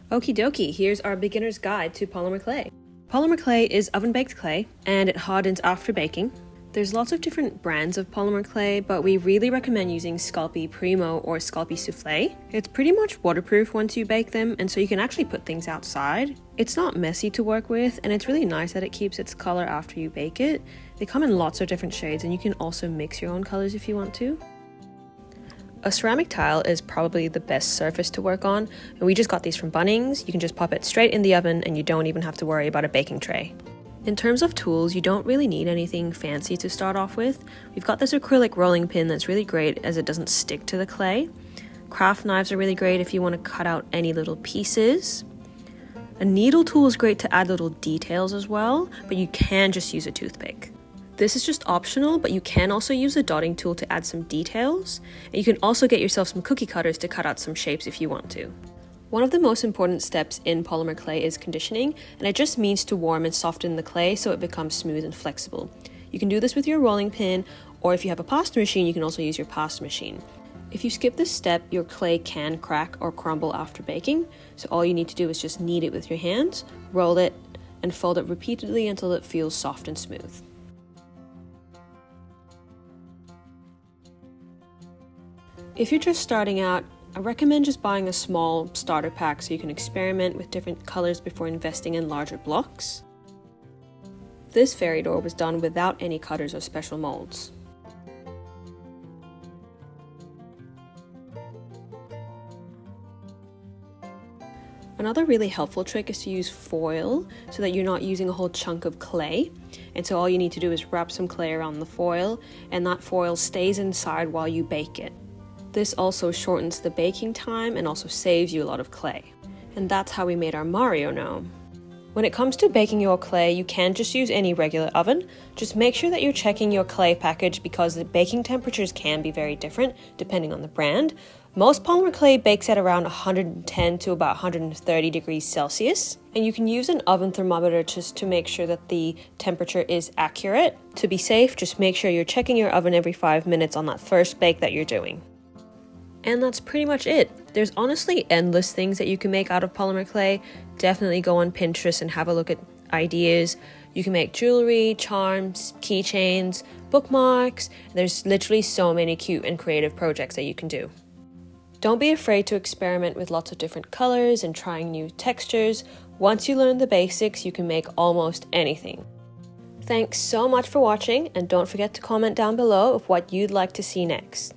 Okie dokie, here's our beginner's guide to polymer clay. Polymer clay is oven-baked clay, and it hardens after baking. There's lots of different brands of polymer clay, but we really recommend using Sculpey Primo or Sculpey Soufflé. It's pretty much waterproof once you bake them, and so you can actually put things outside. It's not messy to work with, and it's really nice that it keeps its color after you bake it. They come in lots of different shades, and you can also mix your own colors if you want to. A ceramic tile is probably the best surface to work on, and we just got these from Bunnings. You can just pop it straight in the oven and you don't even have to worry about a baking tray. In terms of tools, you don't really need anything fancy to start off with. We've got this acrylic rolling pin that's really great as it doesn't stick to the clay. Craft knives are really great if you want to cut out any little pieces. A needle tool is great to add little details as well, but you can just use a toothpick. This is just optional, but you can also use a dotting tool to add some details. And you can also get yourself some cookie cutters to cut out some shapes if you want to. One of the most important steps in polymer clay is conditioning, and it just means to warm and soften the clay so it becomes smooth and flexible. You can do this with your rolling pin, or if you have a pasta machine, you can also use your pasta machine. If you skip this step, your clay can crack or crumble after baking, so all you need to do is just knead it with your hands, roll it, and fold it repeatedly until it feels soft and smooth. If you're just starting out, I recommend just buying a small starter pack so you can experiment with different colors before investing in larger blocks. This fairy door was done without any cutters or special molds. Another really helpful trick is to use foil so that you're not using a whole chunk of clay. And so all you need to do is wrap some clay around the foil, and that foil stays inside while you bake it. This also shortens the baking time and also saves you a lot of clay. And that's how we made our Mario gnome. When it comes to baking your clay, you can just use any regular oven. Just make sure that you're checking your clay package because the baking temperatures can be very different depending on the brand. Most polymer clay bakes at around 110 to about 130 degrees Celsius. And you can use an oven thermometer just to make sure that the temperature is accurate. To be safe, just make sure you're checking your oven every 5 minutes on that first bake that you're doing. And that's pretty much it. There's honestly endless things that you can make out of polymer clay. Definitely go on Pinterest and have a look at ideas. You can make jewelry, charms, keychains, bookmarks. There's literally so many cute and creative projects that you can do. Don't be afraid to experiment with lots of different colors and trying new textures. Once you learn the basics, you can make almost anything. Thanks so much for watching, and don't forget to comment down below of what you'd like to see next.